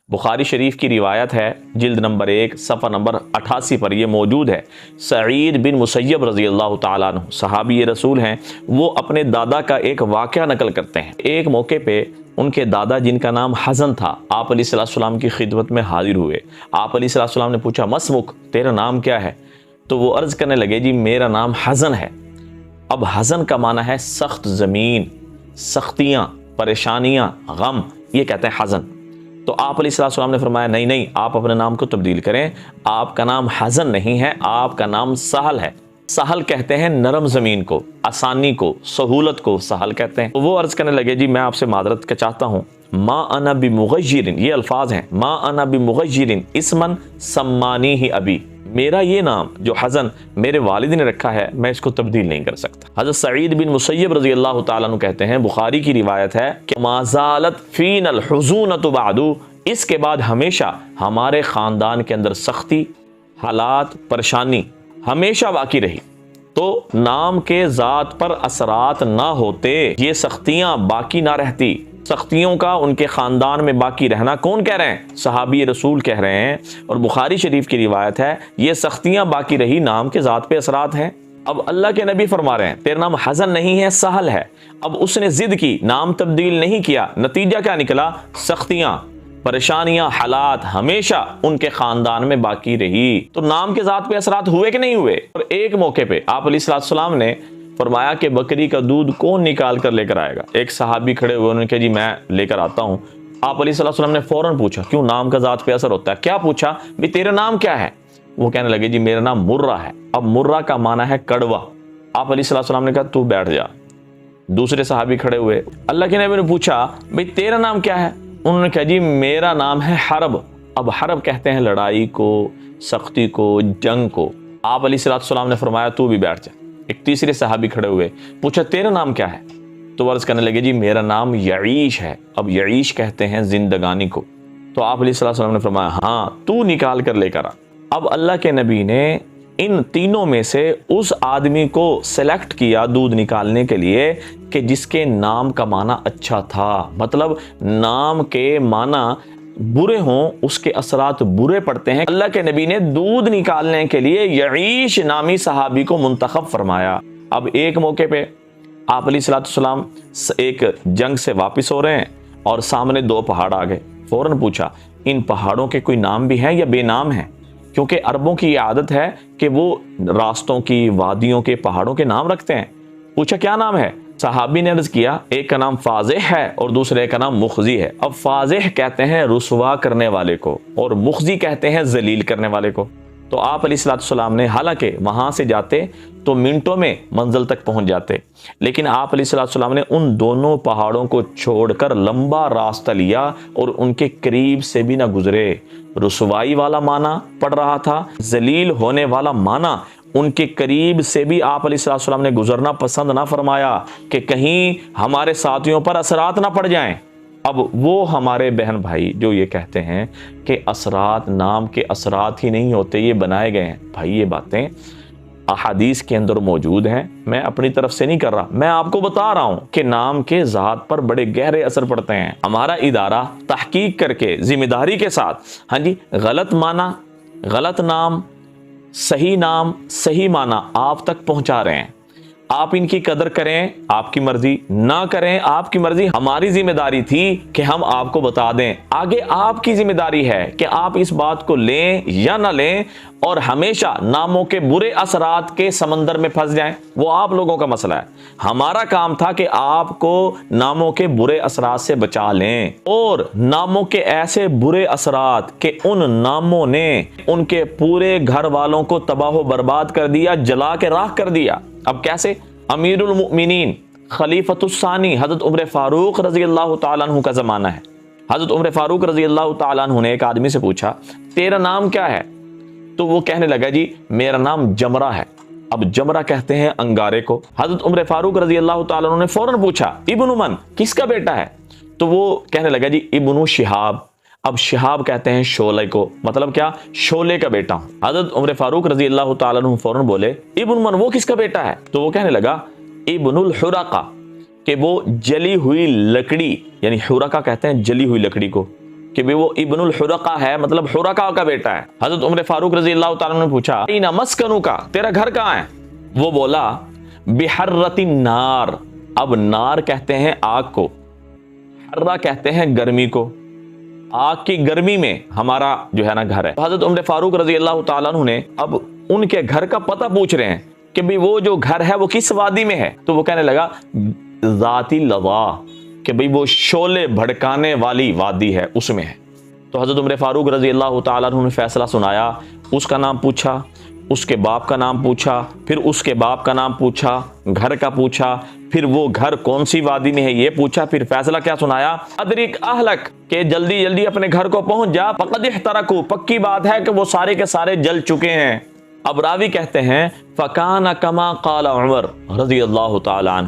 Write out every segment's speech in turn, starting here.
بخاری شریف کی روایت ہے، جلد نمبر 1 صفحہ نمبر 88 پر یہ موجود ہے۔ سعید بن مسیب رضی اللہ تعالیٰ عنہ صحابی رسول ہیں، وہ اپنے دادا کا ایک واقعہ نقل کرتے ہیں۔ ایک موقع پہ ان کے دادا جن کا نام حزن تھا، آپ علیہ السلام کی خدمت میں حاضر ہوئے۔ آپ علیہ السلام نے پوچھا مسمک، تیرا نام کیا ہے؟ تو وہ عرض کرنے لگے جی میرا نام حزن ہے۔ اب حزن کا معنی ہے سخت زمین، سختیاں، پریشانیاں، غم، یہ کہتے ہیں حزن۔ تو آپ علیہ السلام نے فرمایا نہیں، آپ اپنے نام کو تبدیل کریں، آپ کا نام حزن نہیں ہے، آپ کا نام سہل ہے۔ سہل کہتے ہیں نرم زمین کو، آسانی کو، سہولت کو سہل کہتے ہیں۔ تو وہ عرض کرنے لگے جی میں آپ سے معذرت کا چاہتا ہوں، ما انا بمغیر، یہ الفاظ ہیں، ما انا بمغیر اسمن سمانی ہی ابی، میرا یہ نام جو حزن میرے والد نے رکھا ہے میں اس کو تبدیل نہیں کر سکتا۔ حضرت سعید بن مسیب رضی اللہ تعالیٰ عنہ کہتے ہیں، بخاری کی روایت ہے کہ ما زالت فینا الحزونۃ بعد، اس کے بعد ہمیشہ ہمارے خاندان کے اندر سختی، حالات، پریشانی ہمیشہ باقی رہی۔ تو نام کے ذات پر اثرات نہ ہوتے، یہ سختیاں باقی نہ رہتی۔ سختیوں کا ان کے خاندان میں باقی رہنا کون کہہ رہے ہیں؟ صحابی رسول کہہ رہے ہیں، اور بخاری شریف کی روایت ہے یہ سختیاں باقی رہی، نام کے ذات پہ اثرات ہیں۔ اب اللہ کے نبی فرما رہے ہیں تیرا نام حزن نہیں ہے، سہل ہے۔ اب اس نے ضد کی، نام تبدیل نہیں کیا، نتیجہ کیا نکلا؟ سختیاں، پریشانیاں، حالات ہمیشہ ان کے خاندان میں باقی رہی۔ تو نام کے ذات پہ اثرات ہوئے کہ نہیں ہوئے؟ اور ایک موقع پہ آپ علیہ السلام نے فرمایا کہ بکری کا دودھ کون نکال کر لے کر آئے گا؟ ایک صحابی کھڑے ہوئے، انہوں نے کہا جی میں لے کر آتا ہوں۔ آپ علیہ السلام نے فوراً پوچھا کیوں، نام کا ذات پہ اثر ہوتا ہے؟ کیا پوچھا؟ بھی تیرا نام کیا ہے؟ وہ کہنے لگے جی میرا نام مرہ ہے۔ اب مرہ کا معنی ہے کڑوا۔ آپ علیہ السلام نے کہا تو بیٹھ جا۔ دوسرے صحابی کھڑے ہوئے، اللہ کے نبی نے پوچھا بھئی تیرا نام کیا ہے؟ انہوں نے کہا جی میرا نام ہے حرب۔ اب حرب کہتے ہیں لڑائی کو، سختی کو، جنگ کو۔ آپ علیہ السلام نے فرمایا تو بھی بیٹھ جا۔ ایک تیسرے صحابی کھڑے ہوئے، پوچھا تیرا نام کیا ہے؟ تو عرض کرنے لگے جی میرا نام یعیش ہے۔ اب یعیش کہتے ہیں زندگانی کو۔ تو آپ علیہ السلام نے فرمایا ہاں تو نکال کر لے کر آ۔ اب اللہ کے نبی نے ان تینوں میں سے اس آدمی کو سلیکٹ کیا دودھ نکالنے کے لیے کہ جس کے نام کا معنی اچھا تھا، مطلب نام کے معنی برے ہوں اس کے اثرات برے پڑتے ہیں۔ اللہ کے نبی نے دودھ نکالنے کے لیے یعیش نامی صحابی کو منتخب فرمایا۔ اب ایک موقع پہ آپ علیہ السلام ایک جنگ سے واپس ہو رہے ہیں اور سامنے دو پہاڑ آ گئے۔ فوراً پوچھا ان پہاڑوں کے کوئی نام بھی ہیں یا بے نام ہیں؟ کیونکہ عربوں کی یہ عادت ہے کہ وہ راستوں کی، وادیوں کے، پہاڑوں کے نام رکھتے ہیں۔ پوچھا کیا نام ہے؟ صحابی نے عرض کیا ایک کا نام فاضح ہے اور دوسرے کا نام مخزی ہے۔ اب فاضح کہتے ہیں رسوا کرنے والے کو اور مخزی کہتے ہیں ذلیل کرنے والے کو۔ تو آپ علیہ السلام نے حالانکہ وہاں سے جاتے تو منٹوں میں منزل تک پہنچ جاتے، لیکن آپ علیہ السلام نے ان دونوں پہاڑوں کو چھوڑ کر لمبا راستہ لیا اور ان کے قریب سے بھی نہ گزرے۔ رسوائی والا معنی پڑ رہا تھا، ذلیل ہونے والا معنی، ان کے قریب سے بھی آپ علیہ السلام نے گزرنا پسند نہ فرمایا کہ کہیں ہمارے ساتھیوں پر اثرات نہ پڑ جائیں۔ اب وہ ہمارے بہن بھائی جو یہ کہتے ہیں کہ اثرات، نام کے اثرات ہی نہیں ہوتے، یہ بنائے گئے ہیں، بھائی یہ باتیں احادیث کے اندر موجود ہیں، میں اپنی طرف سے نہیں کر رہا، میں آپ کو بتا رہا ہوں کہ نام کے ذات پر بڑے گہرے اثر پڑتے ہیں۔ ہمارا ادارہ تحقیق کر کے ذمہ داری کے ساتھ غلط معنی، غلط نام، صحیح نام، صحیح معنی آپ تک پہنچا رہے ہیں۔ آپ ان کی قدر کریں، آپ کی مرضی، نہ کریں آپ کی مرضی۔ ہماری ذمہ داری تھی کہ ہم آپ کو بتا دیں، آگے آپ کی ذمہ داری ہے کہ آپ اس بات کو لیں یا نہ لیں، اور ہمیشہ ناموں کے برے اثرات کے سمندر میں پھنس جائیں، وہ آپ لوگوں کا مسئلہ ہے۔ ہمارا کام تھا کہ آپ کو ناموں کے برے اثرات سے بچا لیں، اور ناموں کے ایسے برے اثرات کہ ان ناموں نے ان کے پورے گھر والوں کو تباہ و برباد کر دیا، جلا کے راکھ کر دیا۔ اب کیسے؟ امیر المؤمنین خلیفۃ الثانی حضرت عمر فاروق رضی اللہ تعالیٰ عنہ کا زمانہ ہے۔ حضرت عمر فاروق رضی اللہ تعالیٰ عنہ نے ایک آدمی سے پوچھا تیرا نام کیا ہے؟ تو وہ کہنے لگا جی میرا نام جمرہ ہے۔ اب جمرہ کہتے ہیں انگارے کو۔ حضرت عمر فاروق رضی اللہ تعالیٰ عنہ نے فوراً پوچھا ابن من، کس کا بیٹا ہے؟ تو وہ کہنے لگا جی ابن شہاب۔ اب شہاب کہتے ہیں شعلے کو، مطلب کیا؟ شعلے کا بیٹا ہوں۔ حضرت عمر فاروق رضی اللہ تعالیٰ عنہ فوراً بولے ابن من وہ کس کا بیٹا ہے؟ تو وہ کہنے لگا ابن الحرقہ، کہ وہ جلی ہوئی لکڑی، یعنی حرقہ کہتے ہیں جلی ہوئی لکڑی کو، کہ بھی وہ ابن الحرقہ ہے, مطلب حرقہ کا بیٹا ہے. حضرت عمر فاروق رضی اللہ تعالیٰ عنہ نے پوچھا این مسکنو کا, تیرا گھر کہاں ہے؟ وہ بولا بحرۃ النار. اب نار کہتے ہیں آگ کو, حرہ کہتے ہیں گرمی کو, آگ کی گرمی میں ہمارا جو ہے نا گھر ہے. حضرت عمر فاروق رضی اللہ تعالیٰ عنہ نے اب ان کے گھر کا پتہ پوچھ رہے ہیں کہ بھئی وہ جو گھر ہے وہ کس وادی میں ہے. تو وہ کہنے لگا ذاتی لوا, کہ بھئی وہ شعلے بھڑکانے والی وادی ہے, اس میں ہے. تو حضرت عمر فاروق رضی اللہ تعالیٰ عنہ نے فیصلہ سنایا, اس کا نام پوچھا, اس کے باپ کا نام پوچھا, پھر اس کے باپ کا نام پوچھا, گھر کا پوچھا, پھر وہ گھر کون سی وادی میں ہے یہ پوچھا, پھر فیصلہ کیا سنایا ادرک اہلک, کہ جلدی جلدی اپنے گھر کو پہنچ جا, فقد احترقوا, پکی بات ہے کہ وہ سارے کے سارے جل چکے ہیں. اب راوی کہتے ہیں فکان کما قال عمر رضی اللہ تعالی عنہ,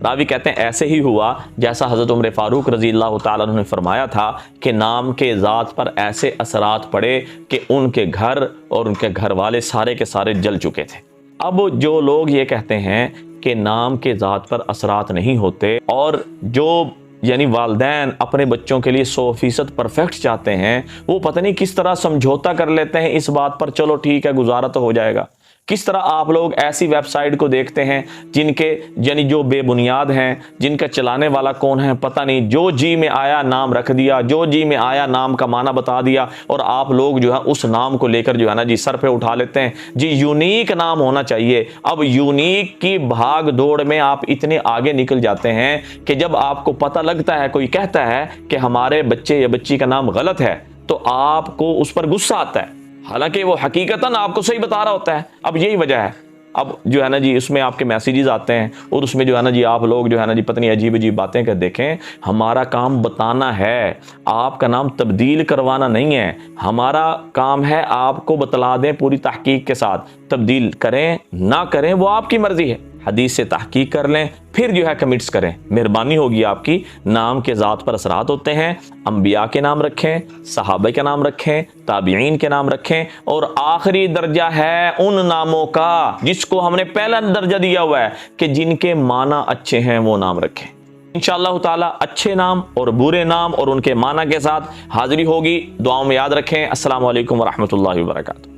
راوی کہتے ہیں ایسے ہی ہوا جیسا حضرت عمر فاروق رضی اللہ تعالیٰ عنہ نے فرمایا تھا کہ نام کے ذات پر ایسے اثرات پڑے کہ ان کے گھر اور ان کے گھر والے سارے کے سارے جل چکے تھے. اب جو لوگ یہ کہتے ہیں کہ نام کے ذات پر اثرات نہیں ہوتے, اور جو یعنی والدین اپنے بچوں کے لیے 100% پرفیکٹ چاہتے ہیں, وہ پتہ نہیں کس طرح سمجھوتا کر لیتے ہیں اس بات پر, چلو ٹھیک ہے گزارا تو ہو جائے گا. کس طرح آپ لوگ ایسی ویب سائٹ کو دیکھتے ہیں جن کے یعنی جو بے بنیاد ہیں, جن کا چلانے والا کون ہے پتہ نہیں, جو جی میں آیا نام رکھ دیا, جو جی میں آیا نام کا معنی بتا دیا, اور آپ لوگ جو ہے اس نام کو لے کر جو ہے نا جی سر پہ اٹھا لیتے ہیں جی یونیک نام ہونا چاہیے. اب یونیک کی بھاگ دوڑ میں آپ اتنے آگے نکل جاتے ہیں کہ جب آپ کو پتہ لگتا ہے, کوئی کہتا ہے کہ ہمارے بچے یا بچی کا نام غلط ہے, تو آپ کو اس پر غصہ آتا ہے, حالانکہ وہ حقیقتاً آپ کو صحیح بتا رہا ہوتا ہے. اب یہی وجہ ہے, اب جو ہے نا جی اس میں آپ کے میسیجز آتے ہیں, اور اس میں جو ہے نا جی آپ لوگ جو ہے نا جی پتہ نہیں عجیب عجیب باتیں کر. دیکھیں ہمارا کام بتانا ہے, آپ کا نام تبدیل کروانا نہیں ہے. ہمارا کام ہے آپ کو بتلا دیں پوری تحقیق کے ساتھ, تبدیل کریں نہ کریں وہ آپ کی مرضی ہے. حدیث سے تحقیق کر لیں, پھر جو ہے کمنٹس کریں, مہربانی ہوگی آپ کی. نام کے ذات پر اثرات ہوتے ہیں, انبیاء کے نام رکھیں, صحابہ کے نام رکھیں, تابعین کے نام رکھیں, اور آخری درجہ ہے ان ناموں کا جس کو ہم نے پہلا درجہ دیا ہوا ہے کہ جن کے معنی اچھے ہیں وہ نام رکھیں. انشاءاللہ تعالی اچھے نام اور برے نام اور ان کے معنی کے ساتھ حاضری ہوگی. دعاؤں میں یاد رکھیں. السلام علیکم ورحمۃ اللہ وبرکاتہ.